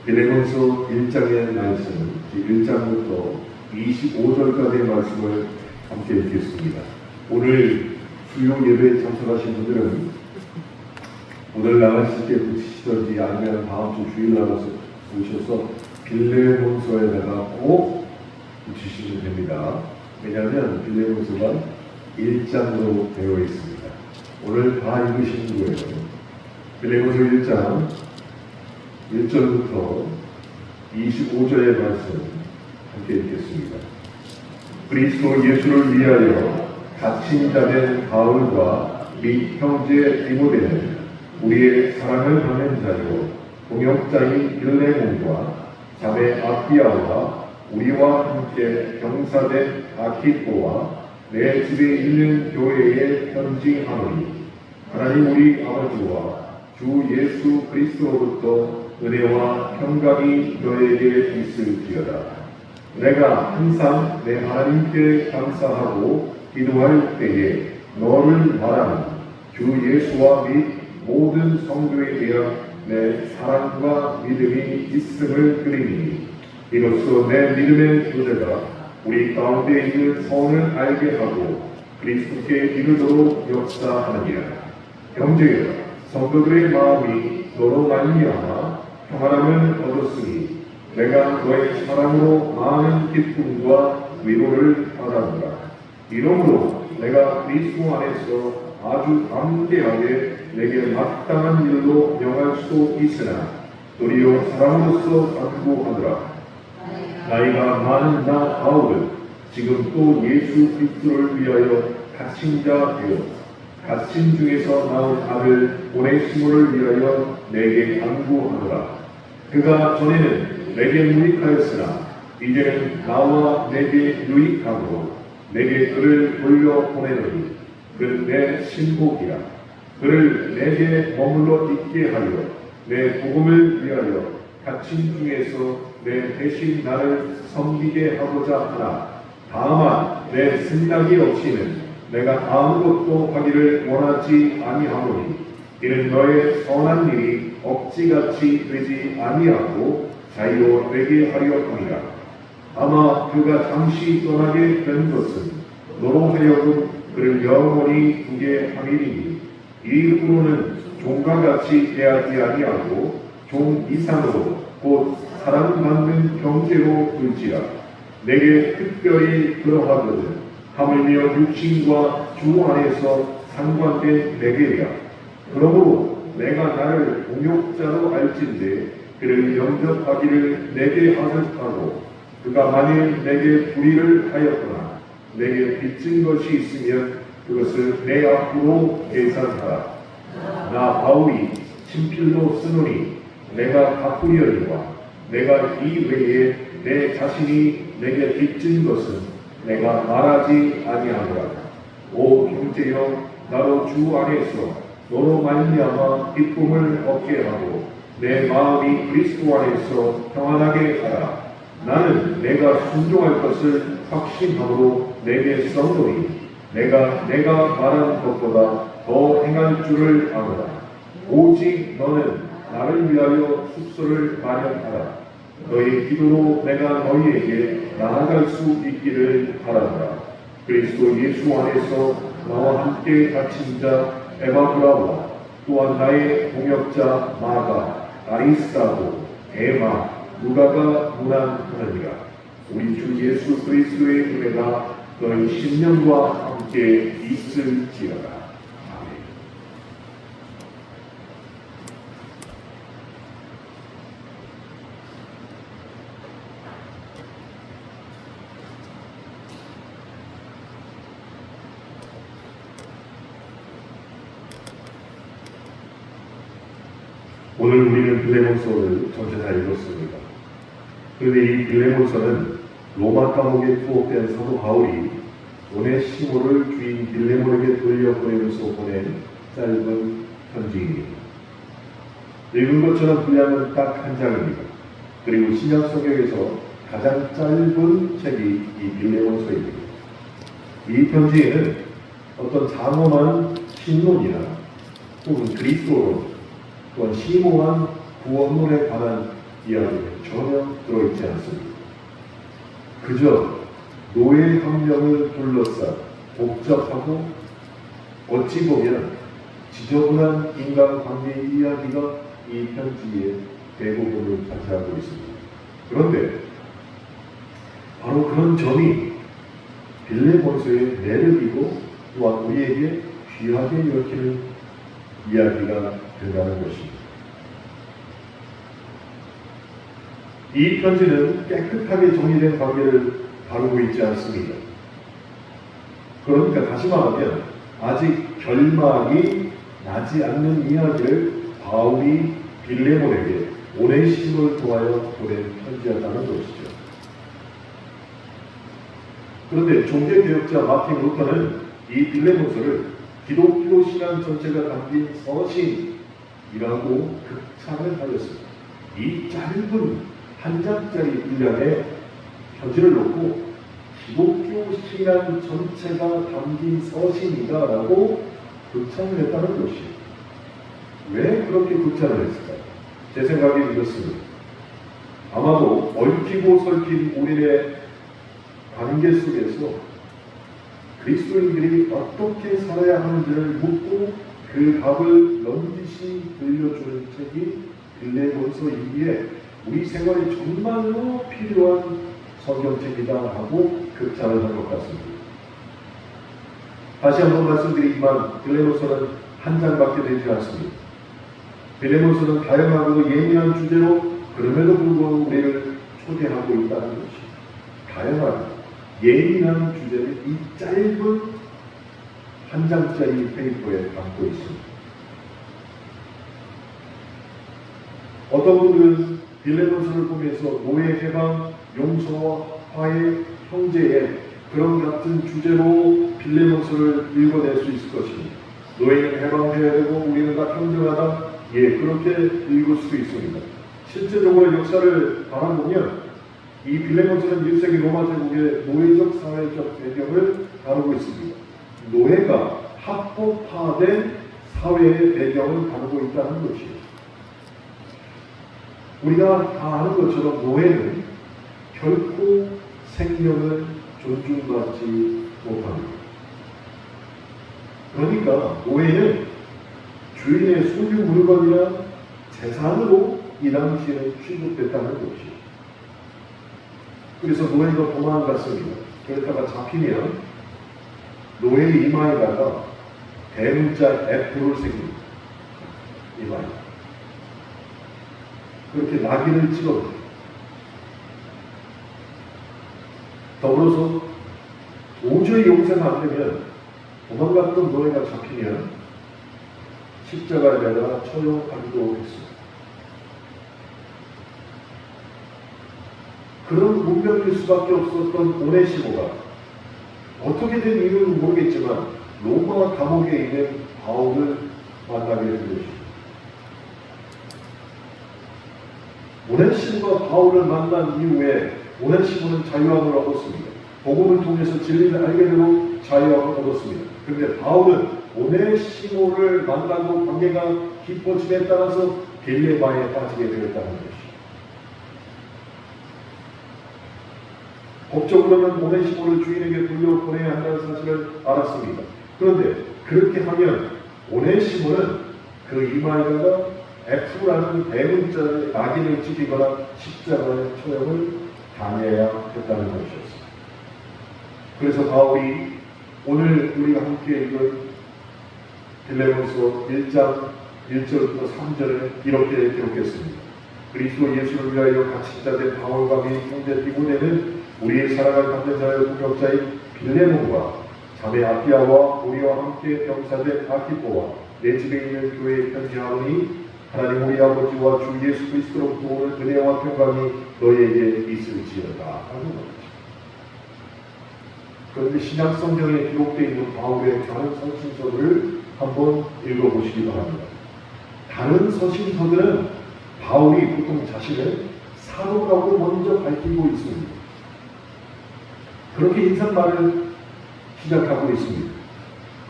빌레몬서 1장의 말씀, 1장부터 25절까지의 말씀을 함께 읽겠습니다. 오늘 수요 예배에 참석하신 분들은 오늘 나가실 때 붙이시던지 아니면 다음 주 주일 나가서 오셔서 빌레몬서에다가 꼭 붙이시면 됩니다. 왜냐하면 빌레몬서가 1장으로 되어 있습니다. 오늘 다 읽으시는 거예요. 빌레몬서 1장 1절부터 25절의 말씀 함께 읽겠습니다. 그리스도 예수를 위하여 갇힌 자된 바울과 및 형제 디모데는 우리의 사랑을 받는 자요 동역자인 빌레몬과 자매 아피아와 우리와 함께 병사된 아키포와 내 집에 있는 교회에 편지하노니 하나님 우리 아버지와 주 예수 그리스도로부터 은혜와 평강이 너에게 있을지어다. 내가 항상 내 하나님께 감사하고 기도할 때에 너를 말하는 주 예수와 및 모든 성도에 대한 내 사랑과 믿음이 있음을 그리니 이로써 내 믿음의 교제가 우리 가운데 있는 선을 알게 하고 그리스도께 이르도록 역사하느니라. 형제여, 성도들의 마음이 너로 말미암아 평안함을 얻었으니 내가 너의 사랑으로 많은 기쁨과 위로를 받았노라. 이러므로 내가 그리스도 안에서 아주 담대하게 내게 마땅한 일로 명할 수 있으나 도리어 사람으로서 간구하노라. 나이가 많은 나 바울은 지금 또 예수 그리스도를 위하여 갇힌 자 되어 갇힌 중에서 낳은 아들 오네시모를 위하여 내게 간구하노라. 그가 전에는 내게 유익하였으나 이제는 나와 내게 유익하므로 내게 그를 돌려보내노니 그는 내 신복이라. 그를 내게 머물러 있게 하여 내 복음을 위하여 갇힌 중에서 내 대신 나를 섬기게 하고자 하나 다만 내 생각이 없이는 내가 아무것도 하기를 원하지 아니하노니 이는 너의 선한 일이 억지같이 되지 아니하고 자유로 되게 하려 함이라. 아마 그가 잠시 떠나게 된 것은 너로 하여금 그를 영원히 두게 함이니 이후로는 종과 같이 대하지 아니하고 종 이상으로 곧 사랑받는 형제로 둘지라. 내게 특별히 그러하거든 하물며 육신과 주 안에서 상관된 내게야. 그러므로 내가 나를 동역자로 알진대 그를 영접하기를 내게 하듯하고 그가 만일 내게 불의를 하였거나 내게 빚진 것이 있으면 그것을 내 앞으로 계산하라. 나 바울이 친필로 쓰노니 내가 갚으려니와 내가 이 외에 내 자신이 내게 빚진 것은 내가 말하지 아니하노라. 오 형제여, 나로 주 안에서 너로 말미암아 기쁨을 얻게 하고 내 마음이 그리스도 안에서 평안하게 하라. 나는 내가 순종할 것을 확신함으로 내게 써노니 내가 말한 것보다 더 행할 줄을 아노라. 오직 너는 나를 위하여 숙소를 마련하라. 너희 기도로 내가 너희에게 나아갈 수 있기를 바란다. 그리스도 예수 안에서 나와 함께 갇힌 자 에바브라와 또한 나의 동역자 마가, 아리스타고, 에마, 누가가 문안하느니라. 우리 주 예수 그리스도의 은혜가 너희 신령과 함께 있을지어다. 오늘 우리는 빌레몬서를 전체 다 읽었습니다. 그런데 이 빌레몬서는 로마 감옥에 투옥된 사도 바울이 오네시모를 주인 빌레몬에게 돌려보내면서 보낸 짧은 편지입니다. 읽은 것처럼 분량은 딱 한 장입니다. 그리고 신약 성경에서 가장 짧은 책이 이 빌레몬서입니다. 이 편지에는 어떤 장엄한 신론이나 혹은 그리스도론 또한 심오한 구원론에 관한 이야기는 전혀 들어있지 않습니다. 그저 노예 한 명을 둘러싼 복잡하고 어찌 보면 지저분한 인간관계의 이야기가 이 편지의 대부분을 차지하고 있습니다. 그런데 바로 그런 점이 빌레몬서의 매력이고 또한 우리에게 귀하게 얽히는 이야기가 된다는 것입니다. 이 편지는 깨끗하게 정리된 관계를 다루고 있지 않습니다. 그러니까 다시 말하면 아직 결말이 나지 않는 이야기를 바울이 빌레몬에게 오네시모를 통하여 보낸 편지였다는 것이죠. 그런데 종교개혁자 마틴 루터는 이 빌레몬서를 기독교 신앙 전체가 담긴 서신이라고 극찬을 하였습니다. 이 짧은 한 장짜리 분량에 편지를 놓고 기독교 신앙 전체가 담긴 서신이다라고 극찬을 했다는 것이에요. 왜 그렇게 극찬을 했을까요? 제 생각이 이렇습니다. 아마도 얽히고 설킨 우리의 관계 속에서 그리스도인들이 어떻게 살아야 하는지를 묻고 그 답을 넌지시 들려주는 책이 빌레몬서이기에 우리 생활에 정말로 필요한 성경책이다 하고 극찬을 한 것 같습니다. 다시 한번 말씀드리지만 빌레몬서는 한 장밖에 되지 않습니다. 빌레몬서는 다양하고 예민한 주제로 그럼에도 불구하고 우리를 초대하고 있다는 것입니다. 다양하고 예민한 주제를 이 짧은 한 장짜리 페이퍼에 담고 있습니다. 어떤 분들은 빌레몬서를 보면서 노예 해방, 용서와 화해, 형제의 그런 같은 주제로 빌레몬서를 읽어낼 수 있을 것입니다. 노예는 해방해야 되고 우리는 다 평등하다. 예, 그렇게 읽을 수도 있습니다. 실제적으로 역사를 바라보면 이 빌레몬서는 1세기 로마 제국의 노예적 사회적 배경을 다루고 있습니다. 노예가 합법화된 사회의 배경을 다루고 있다는 것이에요. 우리가 다 아는 것처럼 노예는 결코 생명을 존중받지 못합니다. 그러니까 노예는 주인의 소유 물건이나 재산으로 이 당시에는 취급됐다는 것이에요. 그래서 노예가 도망갔습니다. 그러다가 잡히면 노예의 이마에다가 대문자 F를 새깁니다. 이마에. 그렇게 낙인을 찍어요. 더불어서 도저히 용서가 안 되면 도망갔던 노예가 잡히면 십자가에다가 처형하기도 했습니다. 그런 운명일 수밖에 없었던 오네시모가 어떻게 된 이유는 모르겠지만 로마 감옥에 있는 바울을 만나게 된 것입니다. 오네시모가 바울을 만난 이후에 오네시모는 자유함을 얻었습니다. 복음을 통해서 진리를 알게 되고 자유함을 얻었습니다. 그런데 바울은 오네시모를 만나고 관계가 깊어짐에 따라서 딜레마에 빠지게 되었다는 것입니다. 법적으로는 오네시모를 주인에게 돌려보내야 한다는 사실을 알았습니다. 그런데 그렇게 하면 오네시모는 그 이마에다가 F라는 대문자의 낙인을 찍히거나 십자가의 처형을 당해야 했다는 것이었습니다. 그래서 바울이 오늘 우리가 함께 읽은 빌레몬서 1장 1절부터 3절에 이렇게 기록했습니다. 그리스도 예수를 위하여 갇힌 된 바울과 및 형제 디모데는 우리의 사랑을 받는 자의 동역자인 빌레몬과 자매 아피아와 우리와 함께 병사된 아키포와 내 집에 있는 교회에 편지하오니 하나님 우리 아버지와 주 예수 그리스도로부터 오는 은혜와 평강이 너희에게 있을지어다 하는 것이죠. 그런데 신약 성경에 기록되어 있는 바울의 다른 서신서들을 한번 읽어보시기 바랍니다. 다른 서신서들은 바울이 보통 자신을 사도라고 먼저 밝히고 있습니다. 그렇게 인사말을 시작하고 있습니다.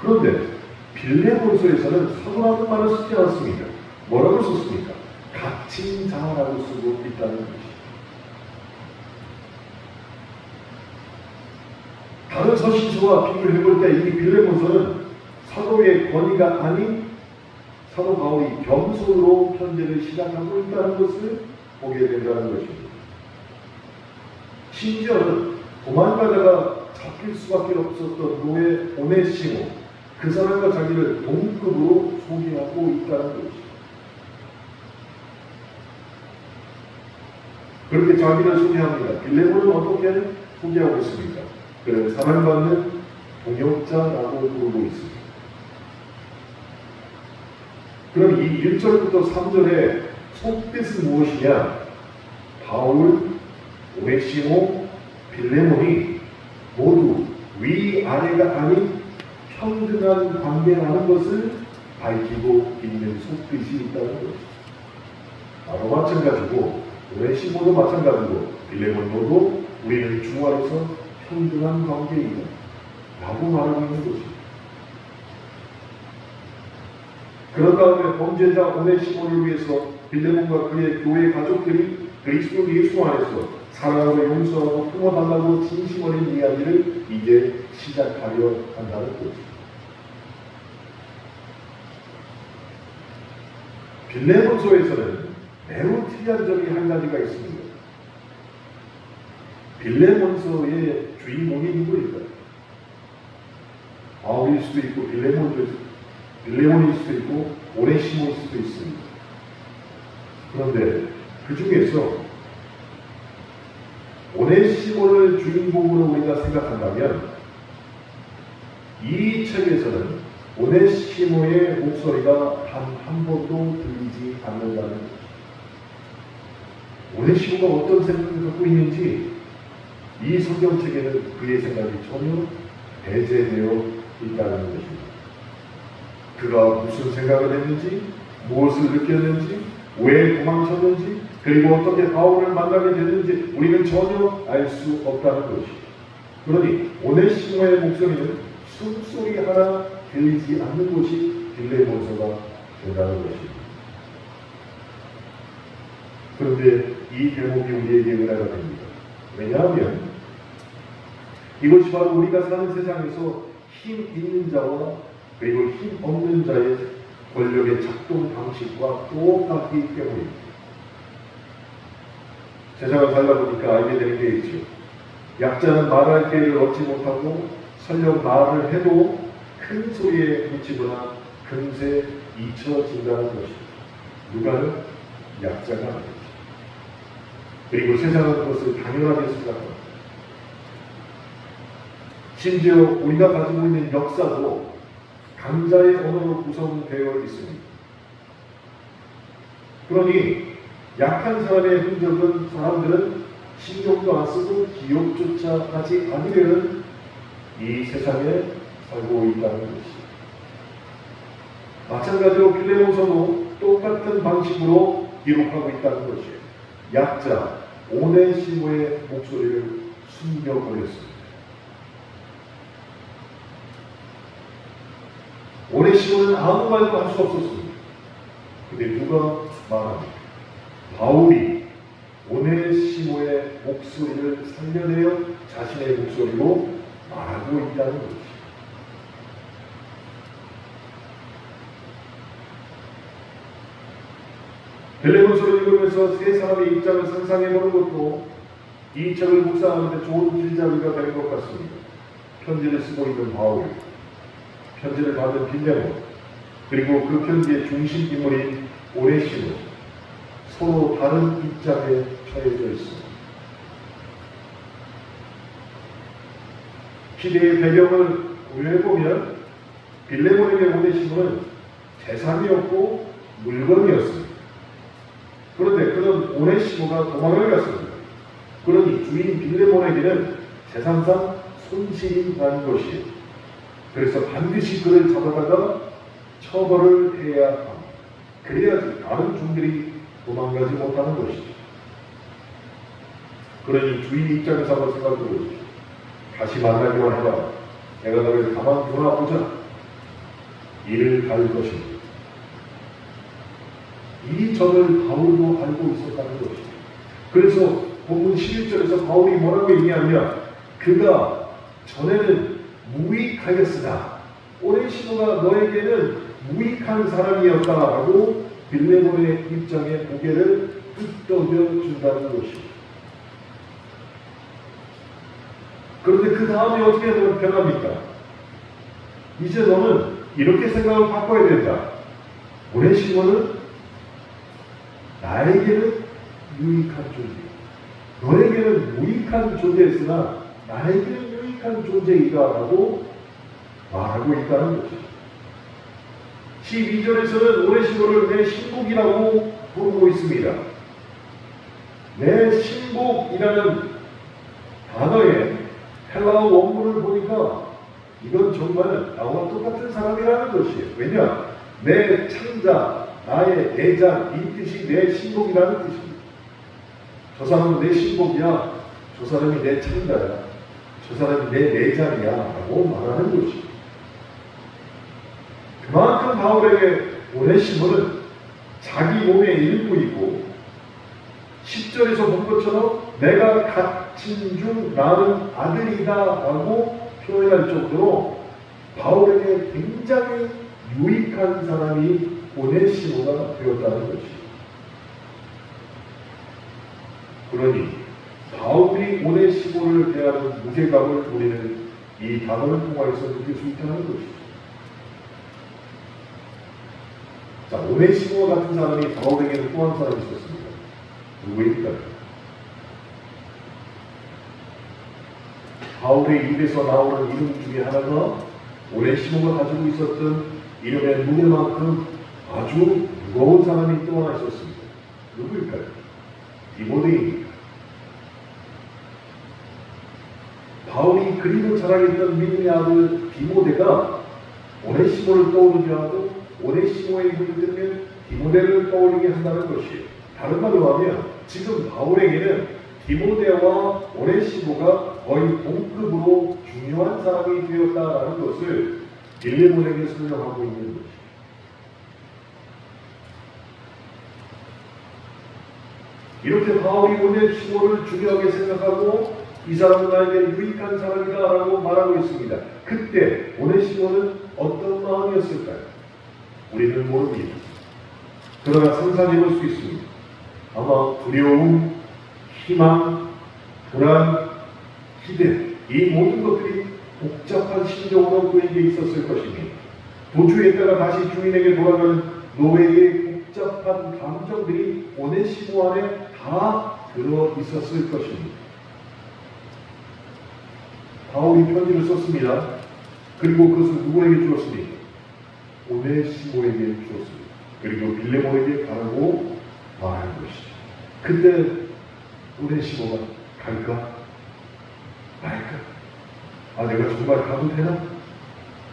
그런데 빌레몬서에서는 사도라는 말을 쓰지 않습니다. 뭐라고 썼습니까? 갇힌 자라고 쓰고 있다는 것입니다. 다른 서신서와 비교해 볼 때 이 빌레몬서는 사도의 권위가 아닌 사도 바울이 겸손으로 편지를 시작하고 있다는 것을 보게 된다는 것입니다. 심지어는 도망가다가 잡힐 수밖에 없었던 노예 오네시모, 그 사람과 자기를 동급으로 소개하고 있다는 것입니다. 그렇게 자기를 소개합니다. 빌레몬은 어떻게 소개하고 있습니까? 그를 사랑받는 동역자라고 부르고 있습니다. 그럼 이 1절부터 3절의 속뜻은 무엇이냐? 바울, 오네시모, 빌레몬이 모두 위아래가 아닌 평등한 관계라는 것을 밝히고 있는 속뜻이 있다는 것입니다. 바로 마찬가지고 오네시모도 마찬가지고 빌레몬도 우리는 주 안에서 평등한 관계이다 라고 말하고 있는 것입니다. 그런 다음에 범죄자 오네시모를 위해서 빌레몬과 그의 교회 가족들이 그리스도 예수 안에서 사랑으로 용서하고 품어달라고 진심 어린 이야기를 이제 시작하려 한다는 것입니다. 빌레몬서에서는 매우 특이한 점이 한 가지가 있습니다. 빌레몬서의 주인공이 누구일까요? 바울일 수도 있고 빌레몬일 수도 있고 오네시모일 수도 있습니다. 그런데 그 중에서 오네시모를 주인공으로 우리가 생각한다면 이 책에서는 오네시모의 목소리가 단 한 번도 들리지 않는다는 것입니다. 오네시모가 어떤 생각을 갖고 있는지 이 성경책에는 그의 생각이 전혀 배제되어 있다는 것입니다. 그가 무슨 생각을 했는지, 무엇을 느꼈는지, 왜 도망쳤는지, 그리고 어떻게 바울을 만나게 됐는지 우리는 전혀 알 수 없다는 것입니다. 그러니 오네시모의 목소리는 숨소리 하나 들리지 않는 것이 빌레몬서가 된다는 것입니다. 그런데 이 대목이 우리에게 은혜가 됩니다. 왜냐하면 이것이 바로 우리가 사는 세상에서 힘 있는 자와 그리고 힘 없는 자의 권력의 작동 방식과 똑같기 때문입니다. 세상을 살다 보니까 알게 되는 게 있죠. 약자는 말할 기회를 얻지 못하고 설령 말을 해도 큰 소리에 묻히거나 금세 잊혀진다는 것입니다. 누가는? 약자가 아니죠. 그리고 세상은 그것을 당연하게 생각합니다. 심지어 우리가 가지고 있는 역사도 강자의 언어로 구성되어 있습니다. 그러니 약한 사람의 흔적은 사람들은 신경도 안 쓰고 기억조차 하지 않으려는 이 세상에 살고 있다는 것입니다. 마찬가지로 빌레몬서도 똑같은 방식으로 기록하고 있다는 것이에요. 약자 오네시모의 목소리를 숨겨버렸습니다. 오네시모는 아무 말도 할 수 없었습니다. 근데 누가 말합니까? 바울이 오네시모의 목소리를 살려내어 자신의 목소리로 말하고 있다는 것입니다. 빌레몬서를 읽으면서 세 사람의 입장을 상상해보는 것도 이 책을 묵상하는데 좋은 길잡이가 될 것 같습니다. 편지를 쓰고 있는 바울, 편지를 받은 빌레몬, 그리고 그 편지의 중심 인물인 오네시모, 서로 다른 입장에 처해져 있습니다. 시대의 배경을 고려해보면 빌레몬에게 오네시모는 재산이었고 물건이었습니다. 그런데 그런 오네시모가 도망을 갔습니다. 그러니 주인 빌레몬에게는 재산상 손실이 난 것이에요. 그래서 반드시 그를 잡아다가 처벌을 해야 합니다. 그래야지 다른 종들이 도망가지 못하는 것이죠. 그러니 주인 입장에서 한번 생각해 보십시오. 다시 만나기만 해봐. 내가 너를 가만두나 보자. 이를 갈 것입니다. 이 점을 바울도 알고 있었다는 것입니다. 그래서 본문 11절에서 바울이 뭐라고 얘기하냐, 그가 전에는 무익하였으나 오네시모가 너에게는 무익한 사람이었다라고 빌레몬의 입장에 고개를 끄덕여 준다는 것입니다. 그런데 그 다음에 어떻게 변합니까? 이제 너는 이렇게 생각을 바꿔야 된다. 오네시모는 나에게는 유익한 존재, 너에게는 무익한 존재였으나 나에게는 유익한 존재이다라고 말하고 있다는 것입니다. 12절에서는 오네시모를 내 신복이라고 부르고 있습니다. 내 신복이라는 단어의 헬라어 원문을 보니까 이건 정말 나와 똑같은 사람이라는 것이에요. 왜냐? 내 창자, 나의 대장, 이 뜻이 내 신복이라는 뜻입니다. 저 사람은 내 신복이야, 저 사람이 내 창자야, 저 사람이 내 내장이야 라고 말하는 것입니다. 그만큼 바울에게 오네시모는 자기 몸의 일부이고 10절에서 본 것처럼 내가 갇힌 중 나는 아들이다 라고 표현할 정도로 바울에게 굉장히 유익한 사람이 오네시모가 되었다는 것입니다. 그러니 바울이 오네시모를 대하는 무게감을 우리는 이 단어를 통해서 느낄 수 있다는 것입니다. 자, 오네시모 같은 사람이 바울에게는 또 한 사람이 있었습니다. 누구일까요? 바울의 입에서 나오는 이름 중에 하나가 오네시모가 가지고 있었던 이름의 무게만큼 아주 무거운 사람이 또 하나 있었습니다. 누구일까요? 디모데입니다. 바울이 그리고 자랑했던 믿음의 아들 디모데가 오네시모를 떠오르게 하고 오네시모의 이름을 들으면 디모데를 떠올리게 한다는 것이에요. 다른 말로 하면 지금 바울에게는 디모데와 오네시모가 거의 동급으로 중요한 사람이 되었다라는 것을 빌레몬에게 설명하고 있는 것입니다. 이렇게 바울이 오네시모를 중요하게 생각하고 이 사람은 나에게 유익한 사람이다 라고 말하고 있습니다. 그때 오네시모는 어떤 마음이었을까요? 우리는 모릅니다. 그러나 상상해 볼 수 있습니다. 아마 두려움, 희망, 불안, 기대, 이 모든 것들이 복잡한 심정으로 그에게 있었을 것입니다. 도주에 따라 다시 주인에게 돌아가는 노예의 복잡한 감정들이 오네시모 안에 다 들어 있었을 것입니다. 바울이 편지를 썼습니다. 그리고 그것을 누구에게 주었습니까? 오네시모에게 주었습니다. 그리고 빌레몬에게 가라고 말한 것이죠. 그때 오네시모가 갈까? 말까? 아, 내가 정말 가도 되나?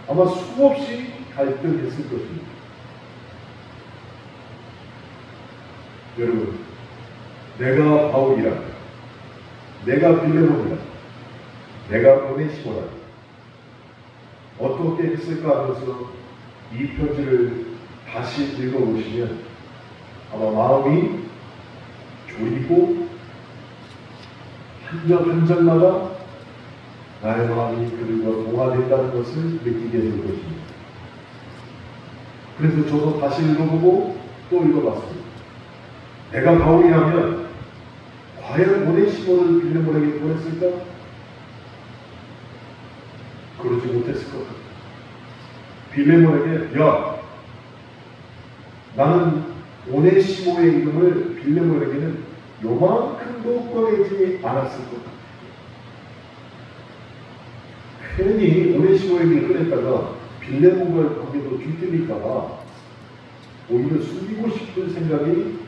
아마 수없이 갈등했을 것입니다. 여러분, 내가 바울이라, 내가 빌레몬이라, 내가 오네시모라 어떻게 했을까 하면서 이 편지를 다시 읽어보시면 아마 마음이 졸이고 한 절 한 절마다 나의 마음이 그들과 동화된다는 것을 느끼게 될 것입니다. 그래서 저도 다시 읽어보고 또 읽어봤습니다. 내가 바울이라면 과연 오네시모를 빌레몬에게 보냈을까? 그러지 못했을 것 같아요. 빌레몬에게 야, 나는 오네시모의 이름을 빌레몬에게는 요만큼도 꺼내지 않았을 것 같아요. 괜히 오네시모에게 꺼냈다가 빌레몬과의 관계도 뒤틀릴까봐 오히려 숨기고 싶은 생각이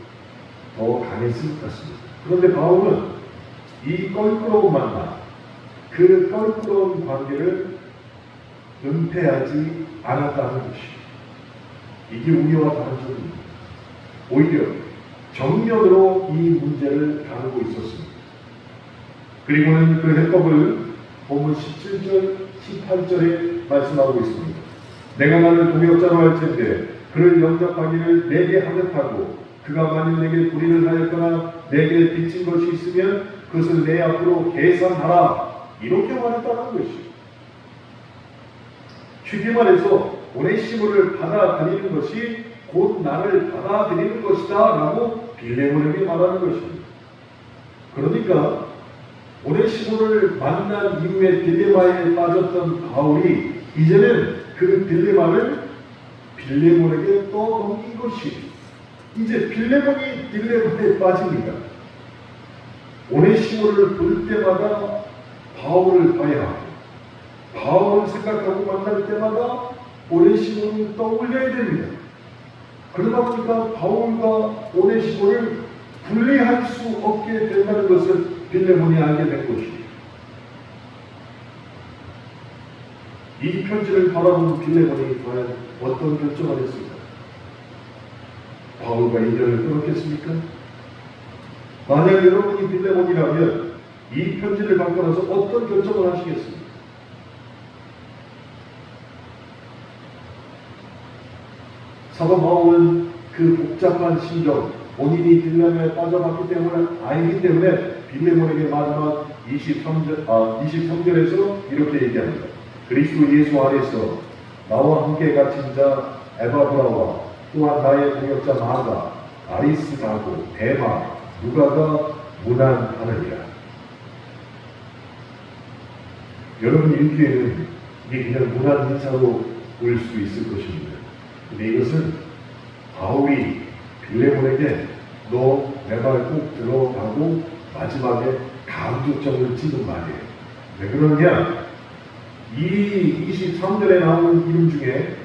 더 강했을 것 같습니다. 그런데 바울은 이 껄끄러운 만남, 그 껄끄러운 관계를 은폐하지 않았다는 것입니다. 이게 우리와 다른 점입니다. 오히려 정면으로 이 문제를 다루고 있었습니다. 그리고는 그 해법을 본문 17절, 18절에 말씀하고 있습니다. 내가 나를 동역자로 할 텐데 그를 영접하기를 내게 하겠다고 그가 만일 내게 불의를 하였거나 내게 빚진 것이 있으면 그것을 내 앞으로 계산하라. 이렇게 말했다는 것이요. 쉽게 말해서 오네시모를 받아들이는 것이 곧 나를 받아들이는 것이다 라고 빌레몬에게 말하는 것입니다. 그러니까 오네시모를 만난 이후에 딜레마에 빠졌던 바울이 이제는 그 딜레마를 빌레몬에게 떠넘긴 것이, 이제 빌레몬이 딜레마에 빠집니다. 오네시모를 볼 때마다 바울을 봐야 하고, 바울을 생각하고 만날 때마다 오네시모를 떠올려야 됩니다. 그러다 보니까 바울과 오네시모를 분리할 수 없게 된다는 것을 빌레몬이 알게 된 것입니다. 이 편지를 바라보는 빌레몬이 과연 어떤 결정을 했을까? 바울과 인연을 끊었겠습니까? 만약 여러분이 빌레몬이라면 이 편지를 받고 나서 어떤 결정을 하시겠습니까? 사도 바울은 그 복잡한 심정, 본인이 딜레마에 빠져봤기 때문에 알기 때문에 빌레몬에게 마지막 23절에서 이렇게 얘기합니다. 그리스도 예수 안에서 나와 함께 갇힌 자 에바브라와 또한 나의 동역자 마가, 아리스다고, 데마, 누가가 문안하느니라. 여러분 읽기에는 이게 그냥 문안 인사로 보일 수 있을 것입니다. 근데 이것은 바울이 빌레몬에게 너 내 말 꼭 들어가고 마지막에 강조점을 찍은 말이에요. 왜 그러냐? 이 23절에 나오는 이름 중에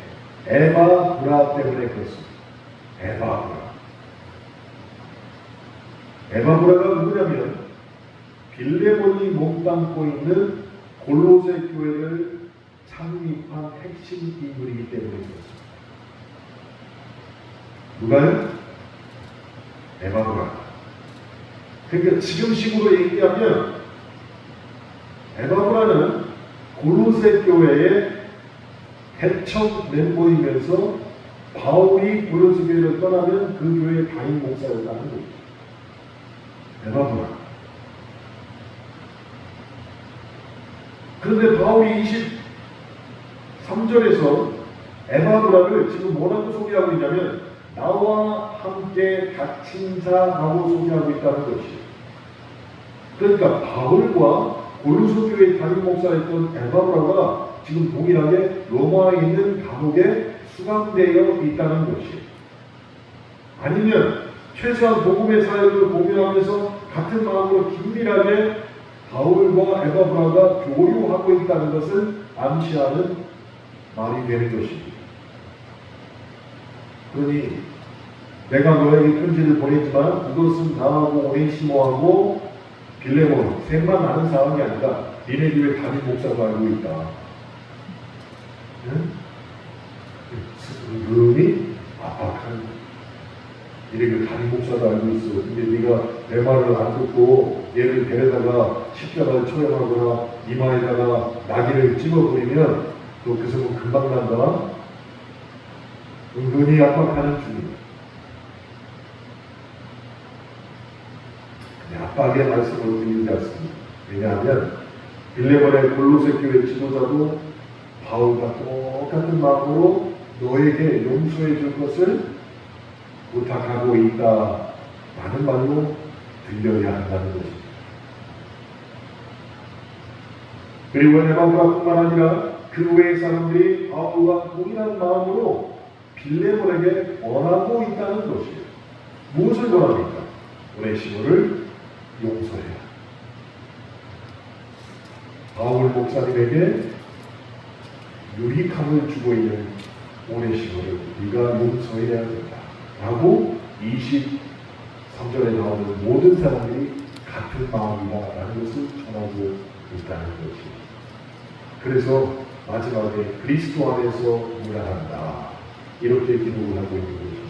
에바브라 때문에 그렇습니다. 에바브라가 누구냐면 빌레몬이 몸담고 있는 골로새 교회를 창립한 핵심 인물이기 때문에 그렇습니다. 누가요? 에바브라. 그러니까 지금식으로 얘기하면 에바브라는 골로새 교회의 개척 멤버이면서 바울이 골로새 교회를 떠나면 그 교회의 담임 목사였다는 거죠. 에바브라. 그런데 바울이 23절에서 에바브라를 지금 뭐라고 소개하고 있냐면 나와 함께 갇힌 자라고 소개하고 있다는 것이에요. 그러니까 바울과 골로새 교회의 담임 목사였던 에바브라가 지금 동일하게 로마에 있는 감옥에 수감되어 있다는 것이에요. 아니면 최소한 복음의 사역을 공유하면서 같은 마음으로 긴밀하게 바울과 에바브라가 교류하고 있다는 것을 암시하는 말이 되는 것입니다. 그러니 내가 너에게 편지를 보냈지만 그것은 나하고 오네시모하고 빌레몬 셋만 아는 사람이 아니라 니네 교회 담임 목사도 알고 있다. 응? 은근히 압박한 니네 교회 담임 목사도 알고 있어. 근데 네가 내 말을 안 듣고 얘를 데려다가 십자가를 처형하거나 이마에다가 나귀를 찍어버리면 또 그 소문 금방 난다. 은근히 압박하는 중입니다. 압박의 말씀을 드리지 않습니다. 왜냐하면 빌레몬의 골로새 교회 지도자도 바울과 똑같은 마음으로 너에게 용서해 줄 것을 부탁하고 있다 라는 말로 들려야 한다는 것입니다. 그리고 에바브라뿐만 아니라 그 외의 사람들이 바울과 동일한 마음으로 빌레몬에게 원하고 있다는 것이에요. 무엇을 원합니까? 오네시모를 용서해야. 바울 목사님에게 유익함을 주고 있는 오네시모를 네가 용서해야 된다 라고 23절에 나오는 모든 사람들이 같은 마음이다 라는 것을 전하고 있다는 것입니다. 그래서 마지막에 그리스도 안에서 문안한다 이렇게 기도를 하고 있는 것입니다.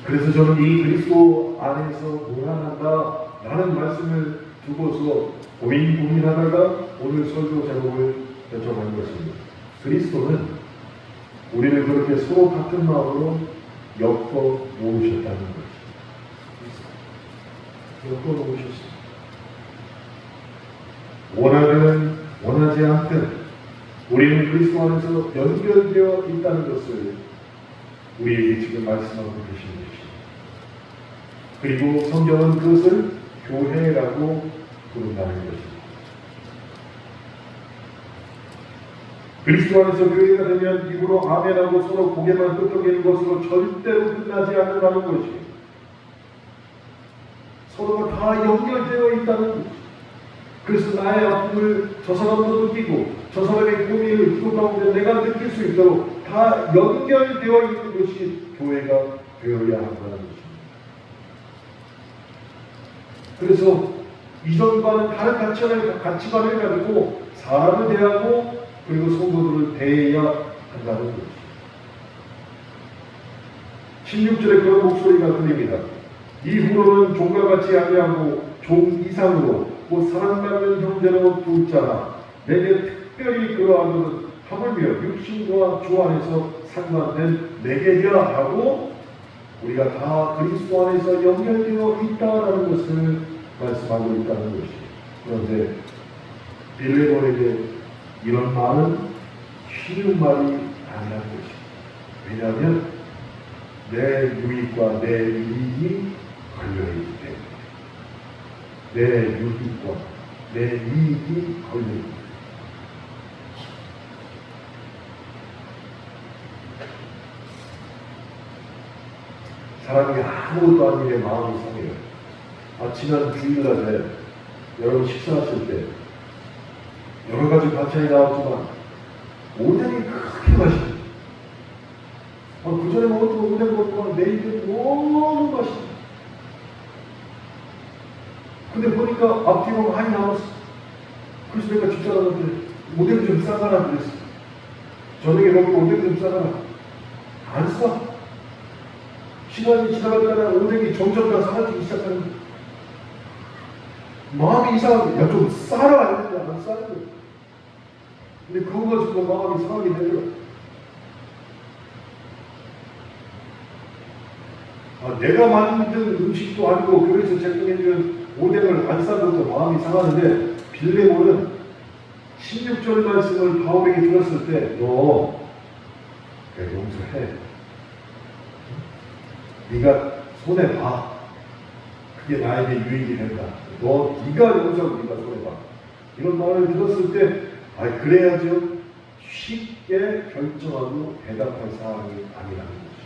그래서 저는 이 그리스도 안에서 문안한다 라는 말씀을 두고서 고민하다가 오늘 설교 제목을 결정한 것입니다. 그리스도는 우리를 그렇게 서로 같은 마음으로 엮어 놓으셨다는 것이. 엮어 놓으셨습니다. 원하든 원하지 않든 우리는 그리스도 안에서 연결되어 있다는 것을 우리에게 지금 말씀하고 계신 것입니다. 그리고 성경은 그것을 교회라고 부른다는 것입니다. 그리스도 안에서 교회가 되면 입으로 아멘하고 서로 고개만 끄덕이는 것으로 절대로 끝나지 않는다는 것이에요. 서로가 다 연결되어 있다는 것이에요. 그래서 나의 아픔을 저 사람도 느끼고 저 사람의 고민을 기도 가운데 내가 느낄 수 있도록 다 연결되어 있는 것이 교회가 되어야 한다는 것입니다. 그래서 이전과는 다른 가치관을 가지고 사람을 대하고 그리고 성도들을 대해야 한다는 것입니다. 16절에 그런 목소리가 들립니다. 이후로는 종과 같이 아니하고 종 이상으로 곧 사랑받는 형제로 둘자라 내게 특별히 그러하거든 하물며 육신과 주 안에서 상관된 내게야 하고 우리가 다 그리스도 안에서 연결되어 있다라는 것을 말씀하고 있다는 것이에요. 그런데 빌레몬에게 이런 말은 쉬운 말이 아니라는 것입니다. 왜냐하면 내 유익과 내 이익이 걸려있기 때문에 내 유익과 내 이익이 걸려있기 때문에 사람이 아무것도 아닌 일에 마음이 상해요. 지난 주일날에 여러분 식사하실 때 여러 가지 반찬이 나왔지만 오뎅이 그렇게 맛있어요. 그 전에 먹었던 오뎅 먹고 내일은 너무 맛있어요. 근데 보니까 앞뒤로 많이 남았어. 그래서 내가 집사람한테 오뎅 좀 싸가라 그랬어. 저녁에 먹고 오뎅 좀 싸가라. 안 싸. 시간이 지나가다가 오뎅이 점점 더 사라지기 시작하는 거야. 마음이 이상하게 좀 싸라 했는데 안 싸는 거야. 근데 그거 가지고 마음이 상하게 되더라. 내가 만든 음식도 아니고 교회에서 제공해준 오뎅을 안 싸는 것도 마음이 상하는데 빌레몬은 16절 말씀을 바울에게 들었을 때 너 용서해. 네가 손해봐. 그게 나에게 유익이 된다. 네가 용서하고 네가 손해봐. 이런 말을 들었을 때 그래야죠. 쉽게 결정하고 대답할 사항이 아니라는 것이죠.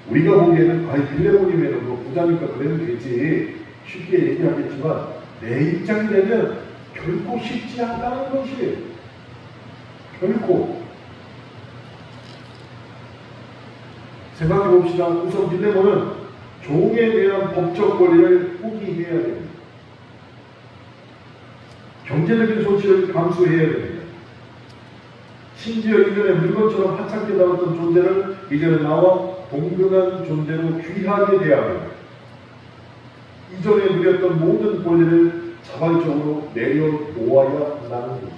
우리가 보기에는 빌레몬이면 뭐 부자니까 그래도 되지 쉽게 얘기하겠지만 내 입장이 되면 결코 쉽지 않다는 것이에요. 결코. 생각해 봅시다. 우선 빌레몬은 종에 대한 법적 권리를 포기해야 됩니다. 경제적인 손실을 감수해야 됩니다. 심지어 이전에 물건처럼 하찮게 다뤘던 존재를 이제는 나와 동등한 존재로 귀하게 대하며 이전에 누렸던 모든 권리를 자발적으로 내려놓아야 한다는 것입니다.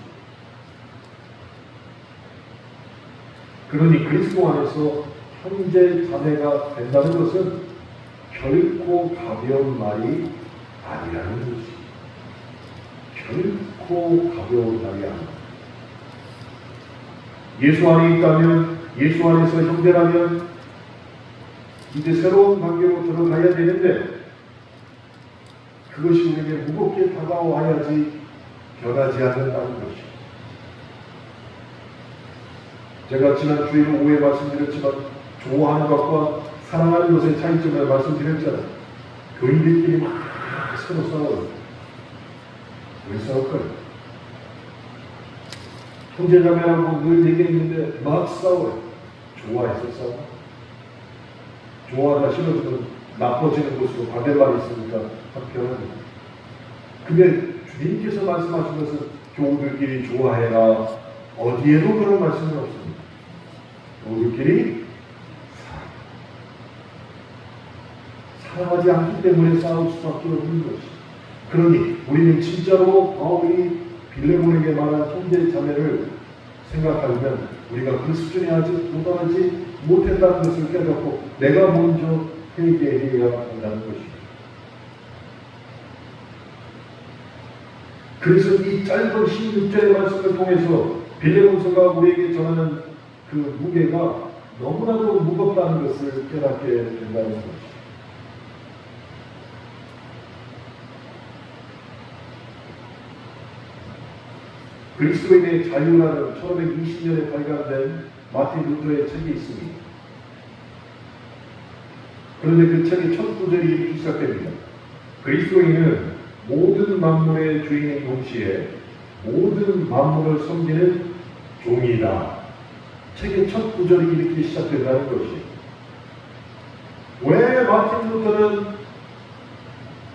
그러니 그리스도 안에서 형제 자매가 된다는 것은 결코 가벼운 말이 아니라는 것입니다. 결코 가벼운 말이 아닙니다. 예수 안에 있다면, 예수 안에서 형제라면 이제 새로운 관계로 들어가야 되는데 그것이 우리에게 무겁게 다가와야지 변하지 않는다는 것입니다. 제가 지난 주일 오후에 말씀드렸지만 좋아하는 것과 사랑하는 것의 차이점을 말씀드렸잖아요. 교인들끼리 막 서로 싸워요. 왜 싸울까요? 형제자매라고 늘 얘기했는데 막 싸워요. 좋아해서 싸워. 좋아하다 싫어지면 나빠지는 곳으로 반대말이 있으니까 한편은. 근데 주님께서 말씀하신 것은 교우들끼리 좋아해라. 어디에도 그런 말씀은 없습니다. 교우들끼리 사랑하지 않기 때문에 싸울 수밖에 없는 것이. 그러니 우리는 진짜로 바울이 빌레몬에게 말한 형제 자매를 생각하면 우리가 그 수준에 아직 도달하지 못했다는 것을 깨닫고 내가 먼저 회개해야 한다는 것입니다. 그래서 이 짧은 16절의 말씀을 통해서 빌레몬서가 우리에게 전하는 그 무게가 너무나도 무겁다는 것을 깨닫게 된다는 것입니다. 그리스도인의 자유라는 1520년에 발간된 마틴 루터의 책이 있습니다. 그런데 그 책의 첫 구절이 이렇게 시작됩니다. 그리스도인은 모든 만물의 주인인 동시에 모든 만물을 섬기는 종이다. 책의 첫 구절이 이렇게 시작된다는 것이. 왜 마틴 루터는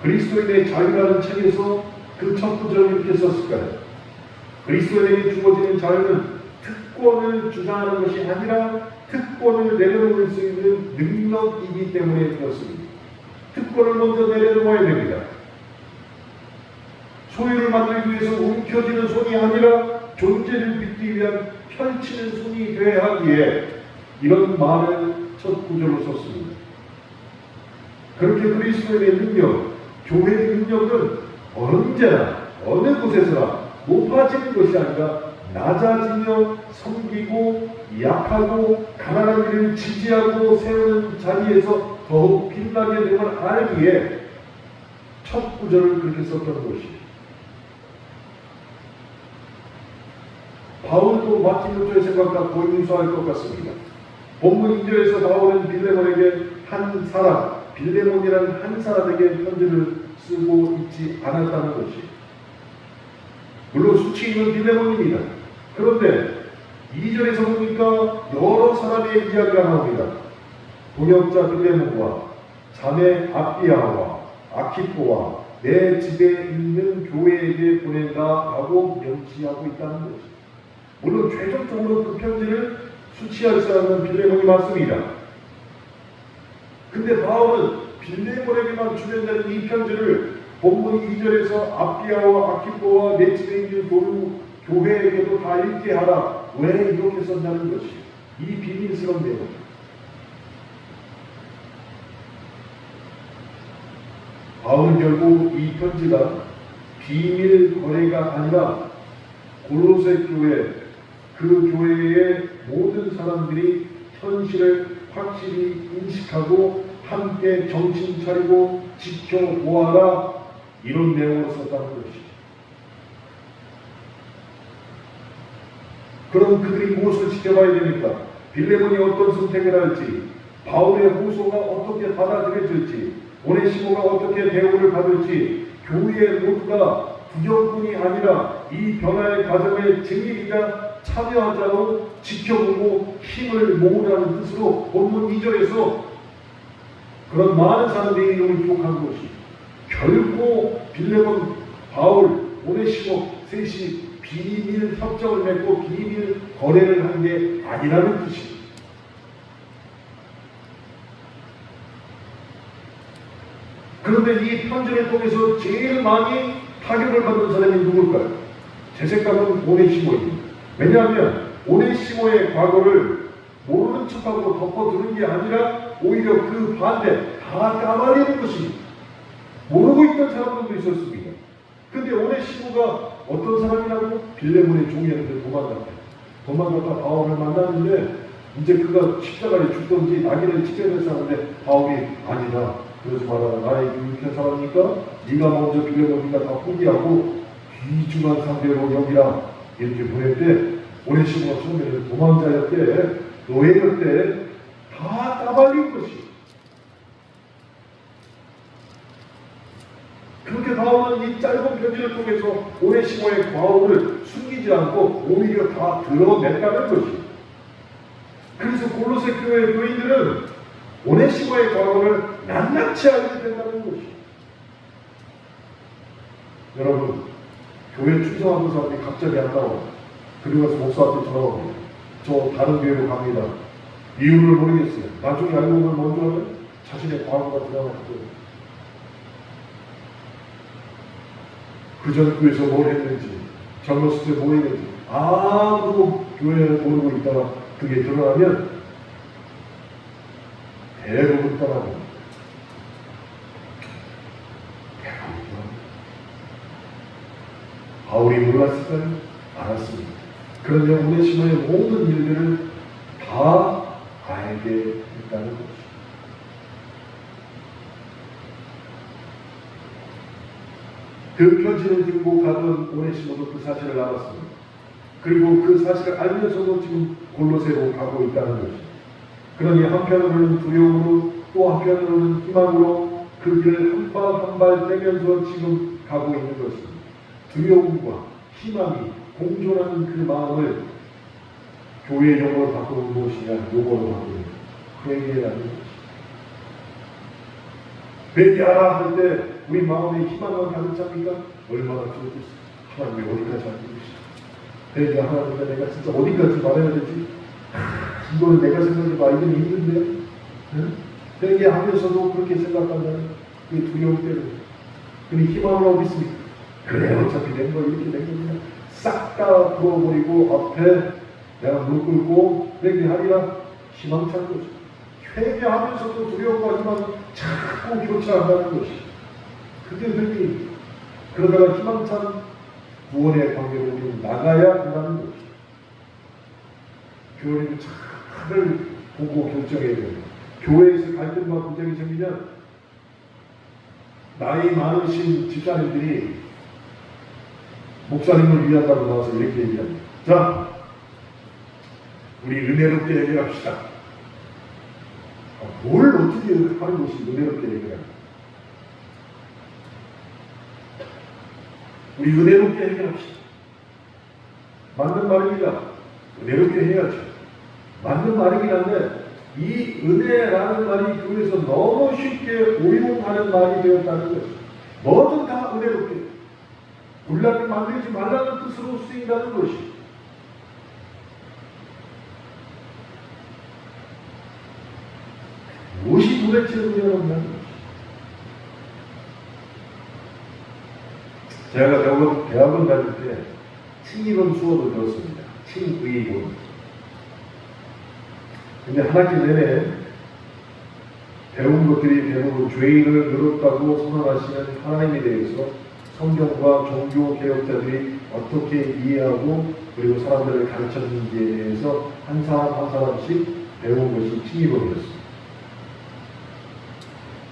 그리스도인의 자유라는 책에서 그 첫 구절을 이렇게 썼을까요? 그리스도인에게 주어지는 자유는 특권을 주장하는 것이 아니라 특권을 내려놓을 수 있는 능력이기 때문에 그렇습니다. 특권을 먼저 내려놓아야 됩니다. 소유를 만들기 위해서 움켜쥐는 손이 아니라 존재를 빚기 위한 펼치는 손이 되어야 하기에 이런 말을 첫 구절로 썼습니다. 그렇게 그리스도인의 능력, 교회의 능력은 언제나 어느 곳에서나 높아지는 것이 아니라 낮아지며 섬기고 약하고 가난한 이를 지지하고 세우는 자리에서 더욱 빛나게 됨을 알기에 첫 구절을 그렇게 썼던 것입니다. 바울도 마틴 루터의 생각과 거의 유사할 것 같습니다. 본문 2절에서 바울은 빌레몬에게 한 사람, 빌레몬이라는 한 사람에게 편지를 쓰고 있지 않았다는 것이. 물론 수치 있는 빌레몬입니다. 그런데 2절에서 보니까 여러 사람의 이야기가 나옵니다. 동역자 빌레몬과 자매 아비아와 아키포와 내 집에 있는 교회에게 보낸다라고 명시하고 있다는 것입니다. 물론 최종적으로 그 편지를 수치할 사람은 빌레몬이 맞습니다. 근데 바울은 빌레몬에게만 주변되는 이 편지를 본문 2절에서 아비아와 아키포와 내 집에 있는 교회에게도 다 읽게 하라. 왜 이렇게 썼다는 것이 이 비밀스러운 내용. 바울은 결국 이 편지가 비밀 거래가 아니라 골로새 교회, 그 교회의 모든 사람들이 현실을 확실히 인식하고 함께 정신 차리고 지켜보아라, 이런 내용으로 썼다는 것이죠. 그럼 그들이 무엇을 지켜봐야 됩니까? 빌레몬이 어떤 선택을 할지, 바울의 호소가 어떻게 받아들여질지, 오네시모가 어떻게 대우를 받을지, 교회 모두가 구경꾼이 아니라 이 변화의 과정의 증인이자 참여하자로 지켜보고 힘을 모으라는 뜻으로 본문 2절에서 그런 많은 사람들의 이름을 기록한 것이, 결코 빌레몬, 바울, 오네시모 셋이 비밀 협정을 맺고 비밀 거래를 한 게 아니라는 뜻입니다. 그런데 이 편지를 통해서 제일 많이 타격을 받는 사람이 누굴까요? 제 생각은 오네시모입니다. 왜냐하면 오네시모의 과거를 모르는 척하고 덮어두는 게 아니라 오히려 그 반대, 다 까발리는 것입니다. 모르고 있던 사람들도 있었습니다. 근데 오네시모가 어떤 사람이라고? 빌레몬의 종이었는데 도망갔다 바울을 만났는데 이제 그가 십자가에 죽던지 낙인을 찍혀야 했었는데 바울이 아니다, 그러지 마라, 나의 유익한 사람이니까 네가 먼저 빌레몬이니까 다 포기하고 귀중한 상대로 여기라, 이렇게 보낼 때 오네시모가 처음에는 도망자였대, 노예였대, 다 까발린 것이. 그렇게 바울은 이 짧은 편지를 통해서 오네시모의 과오를 숨기지 않고 오히려 다 드러냈다는 것이. 그래서 골로새 교회 교인들은 오네시모의 과오를 낱낱이 알게 된다는 것이. 여러분, 교회 충성하는 사람이 갑자기 안 나와요. 그리고 가서 목사한테 전화합니다. 저 다른 교회로 갑니다. 이유를 모르겠어요. 나중에 알고 보면 먼저 하면 자신의 과거가 드러나거든요. 그 전 교회에서 뭘 했는지, 젊었을 때 뭐 했는지 아무도 교회를 모르고 있다가 그게 드러나면 대부분 떠나고 바울이 몰랐을까요? 알았습니다. 그런데 오네시모의 모든 일들을 다 알게 했다는 것이죠. 그 편지를 들고 가던 오네시모도 그 사실을 알았습니다. 그리고 그 사실을 알면서도 지금 골로새로 가고 있다는 것이죠. 그러니 한편으로는 두려움으로 또 한편으로는 희망으로 그 길을 한 발 한 발 떼면서 지금 가고 있는 것입니다. 두려움과 희망이 공존하는 그 마음을 교회의 용어로 바꾸는 무엇이냐? 용어로 바꾸는 회개라는 것입니다. 회개하라 할 때 우리 마음에 희망은 가득 찹니까? 얼마나 좋겠어요. 하나님 어디까지 하는 것이죠? 회개하라는데 내가 진짜 어디까지 말해야 되지? 이거는 내가 생각해도 알기는 힘든데 응? 회개하면서도 그렇게 생각한다는 그 두려움 때문에. 근데 희망은 어디 있습니까? 그래 어차피 된 거 이렇게 된 거냐 싹 다 부어버리고 앞에 내가 무릎 꿇고 회개하리라 희망찬 거죠. 회개하면서도 두려움과 희망이 자꾸 교차한다는 것이 그게 회개입니다. 그러다가 희망찬 구원의 관계로 우리는 나가야 한다는 것이 교회는 차를 보고 결정해야 됩니다. 교회에서 갈등과 분쟁이 생기면 나이 많으신 집사님들이 목사님을 위한다고 나와서 이렇게 얘기합니다. 자, 우리 은혜롭게 해결합시다. 뭘 어떻게 하는 것이 은혜롭게 해결합니까? 우리 은혜롭게 해결합시다. 맞는 말입니다. 은혜롭게 해야죠. 맞는 말이긴 한데 이 은혜라는 말이 교회에서 너무 쉽게 오용하는 말이 되었다는 것이죠. 뭐든 다 은혜롭게 분란을 만들지 말라는 뜻으로 쓰인다는 것이 무엇이 도대체 은혜라는 것이 제가 대학원 다닐 때 칭의론 수업을 들었습니다. 칭의론. 근데 한 학기 내내 배운 것들이 대부분 죄인을 의롭다고 선언하시는 하나님에 대해서 성경과 종교 개혁자들이 어떻게 이해하고 그리고 사람들을 가르쳤는지에 대해서 한 사람 한 사람씩 배운 것이 칭의론이었습니다.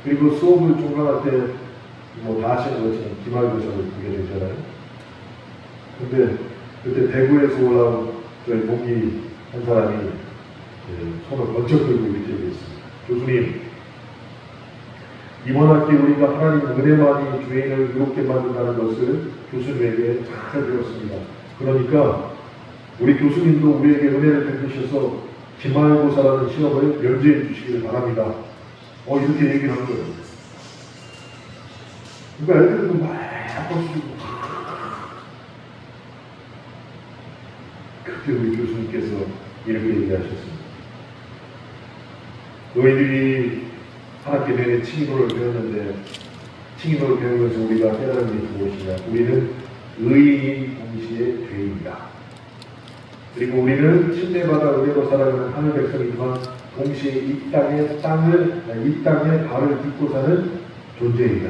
그리고 수업을 종강할 때 뭐 다 아시는 것처럼 기말고사를 보게 되잖아요. 근데 그때 대구에서 올라온 저희 동기 한 사람이 손을 번쩍 들고 이렇게 얘기했습니다. 교수님, 이번 학기 우리가 하나님 은혜만이 죄인을 의롭게 만든다는 것을 교수님에게 잘 배웠습니다. 그러니까 우리 교수님도 우리에게 은혜를 베푸셔서 기말고사라는 시험을 면제해 주시기를 바랍니다. 이렇게 얘기를 한 거예요. 그러니까 애들도 막 박수 주고 그때 우리 교수님께서 이렇게 얘기하셨습니다. 너희들이 한 학기 내내 칭의론을 배웠는데 칭의론을 배우면서 우리가 깨달은 게 무엇이냐? 우리는 의인인 동시에 죄인이다. 그리고 우리는 침례받아 은혜로 살아가는 하늘 백성이지만 동시에 이 땅에 발을 딛고 사는 존재이다.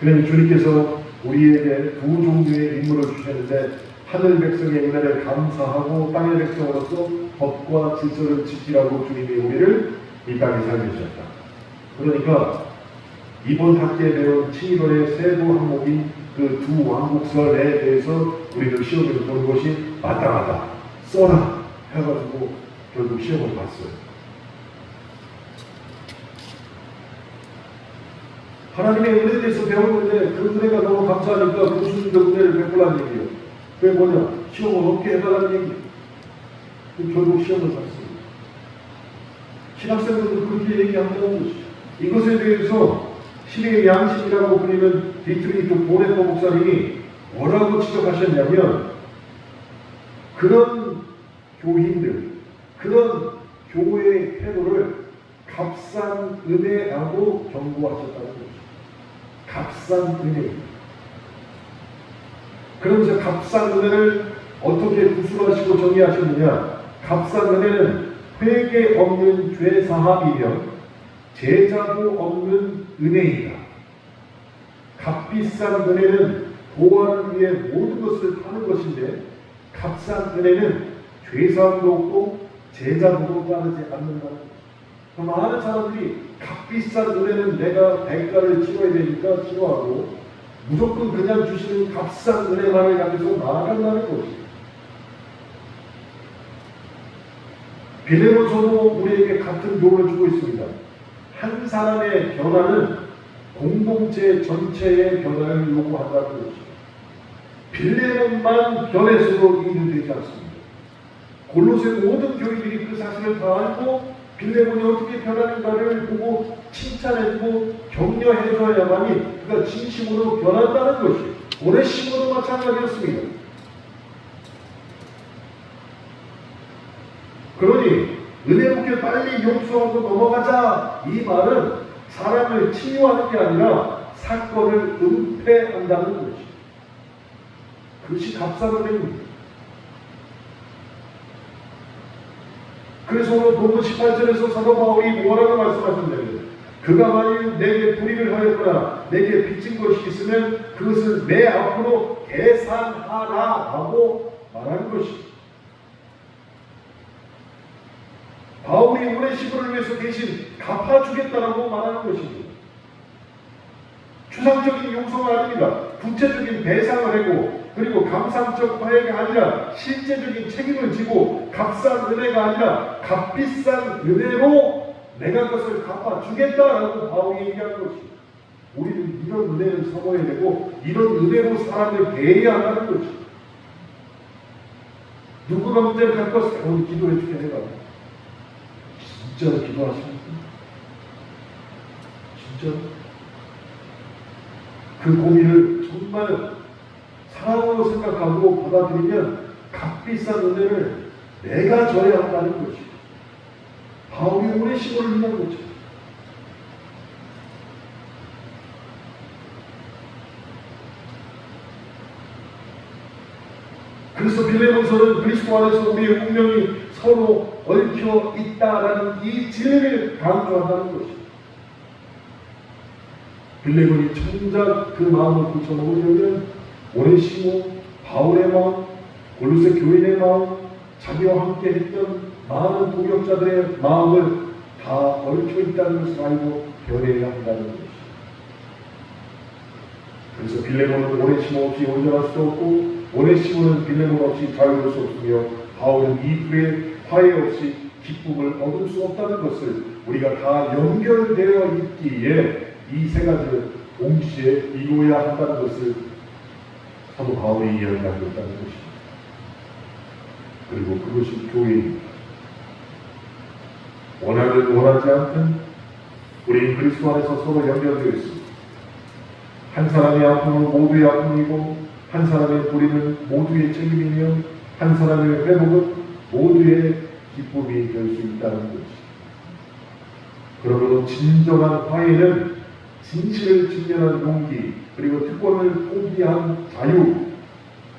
그러니 주님께서 우리에게 두 종류의 인물을 주셨는데 하늘 백성의 은혜를 감사하고 땅의 백성으로서 법과 질서를 지키라고 주님이 우리를 이 땅에 살게 하셨다. 그러니까 이번 학기에 배운 칭의론의 세부 항목인 그 두 왕국설에 대해서 우리는 시험을 보는 것이 마땅하다. 써라 해가지고 결국 시험을 봤어요. 하나님의 은혜에 대해서 배웠는데 그 은혜가 너무 감사하니까 교수님도 은혜를 베풀라는 얘기예요. 그게 뭐냐? 시험을 없게 해달라는 얘기예요. 결국 시험을 봤습니다. 신학생들도 그렇게 얘기한다는 것이죠. 이것에 대해서 신의 양심이라고 불리는 디트리히 보네토 목사님이 뭐라고 지적하셨냐면 그런 교인들, 그런 교회의 태도를 값싼 은혜라고 경고하셨다는 것이죠. 값싼 은혜. 그러면서 값싼 은혜를 어떻게 구술하시고 정의하셨느냐? 값싼 은혜는 회개 없는 죄 사함이며 제자도 없는 은혜이다. 값비싼 은혜는 보화를 위해 모든 것을 파는 것인데 값싼 은혜는 죄사함도 없고 제자도 따르지 않는다는 것. 많은 사람들이 값비싼 은혜는 내가 대가를 치러야 되니까 치러하고 무조건 그냥 주시는 값싼 은혜만을 향해서 나아간다는 것이에요. 빌레몬서도 우리에게 같은 교훈을 주고 있습니다. 한 사람의 변화는 공동체 전체의 변화를 요구한다는 것이죠. 빌레몬만 변해서도 일이 되지 않습니다. 골로새 모든 교인들이 그 사실을 다 알고 빌레몬이 어떻게 변하는가를 보고 칭찬해주고 격려해줘야만이 그가 진심으로 변한다는 것이에요. 오네시모도 마찬가지였습니다. 그러니 은혜롭게 빨리 용서하고 넘어가자, 이 말은 사람을 치유하는 게 아니라 사건을 은폐한다는 것이죠. 그것이 값싼 은혜입니다. 그래서 오늘 본문 18절에서 사도 바울이 뭐라고 말씀하셨냐면, 그가 만일 내게 불의를 하였거나 내게 빚진 것이 있으면 그것을 내 앞으로 계산하라 하고 말하는 것입니다. 바울이 오네시모를 위해서 대신 갚아주겠다라고 말하는 것입니다. 추상적인 용서가 아닙니다. 구체적인 배상을 하고, 그리고 감상적 화해가 아니라 실제적인 책임을 지고, 값싼 은혜가 아니라 값비싼 은혜로 내가 그것을 갚아주겠다라고 바울이 얘기하는 것입니다. 우리는 이런 은혜를 사모해야 되고 이런 은혜로 사람을 대해야 한다는 것입니다. 누구가 문제를 갖고 와서 오늘 기도해 주게 해봐. 진짜로 기도하십니까? 진짜로? 그 고민을 정말 사랑으로 생각하고 받아들이면 값비싼 은혜를 내가 져야 한다는 것이죠. 바울이 오네시모를 위한 거죠. 그래서 빌레몬서는 그리스도 안에서 우리의 운명이 서로 얽혀 있다라는 이 진리를 강조한다는 것이죠. 빌레몬이 정작 그 마음을 고쳐먹으려면 오네시모, 바울의 마음, 골로새 교인의 마음, 자기와 함께 했던 많은 동역자들의 마음을 다 얽혀 있다는 것을 알고 변해야 한다는 것이죠. 그래서 빌레몬은 오네시모 없이 온전할 수 없고, 오네시모는 빌레몬 없이 자유로울 수 없으며, 바울은 이후에 화해 없이 기쁨을 얻을 수 없다는 것을 우리가 다 연결되어 있기에 이 세 가지를 동시에 이루어야 한다는 것을 사도 바울이 이야기하고 있다는 것입니다. 그리고 그것이 교회입니다. 원하든 원하지 않든 우리 그리스도 안에서 서로 연결되어 있습니다. 한 사람의 아픔은 모두의 아픔이고, 한 사람의 불의는 모두의 책임이며, 한 사람의 회복은 모두의 기쁨이 될 수 있다는 것입니다. 그러므로 진정한 화해는 진실을 직면한 용기, 그리고 특권을 포기한 자유,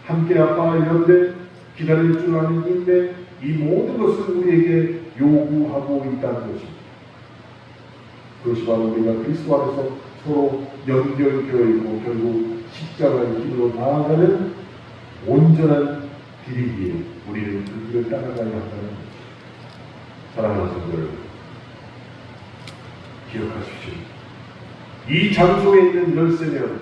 함께 아파할 연대, 기다릴 줄 아는 인내, 이 모든 것을 우리에게 요구하고 있다는 것입니다. 그것이 바로 우리가 그리스도 안에서 서로 연결되어 있고 결국 십자가의 길로 나아가는 온전한 길이기에 우리는 그 길을 따라가야 한다는 것입니다. 사랑하는 성도 여러분, 기억하십시오. 이 장소에 있는 열쇠는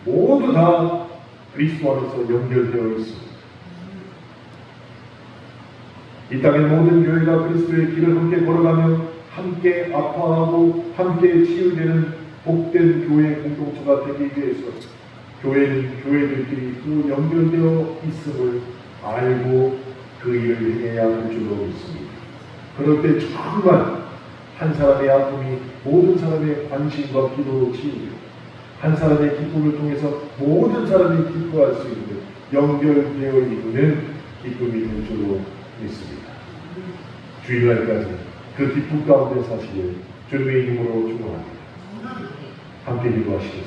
모두 다 그리스도 안에서 연결되어 있습니다. 이 땅의 모든 교회가 그리스도의 길을 함께 걸어가며 함께 아파하고 함께 치유되는 복된 교회 공동체가 되기 위해서 교회는 교회들끼리 또 연결되어 있음을 알고 그 일을 해야 할 줄로 믿습니다. 그럴 때 정말 한 사람의 아픔이 모든 사람의 관심과 기도로 치유되고, 한 사람의 기쁨을 통해서 모든 사람이 기뻐할 수 있는 연결되어 있는 기쁨이 될 줄로 믿습니다. 주일날까지 그 기쁨 가운데 사시길 주님의 이름으로 축원합니다. 함께 기도하시겠습니다.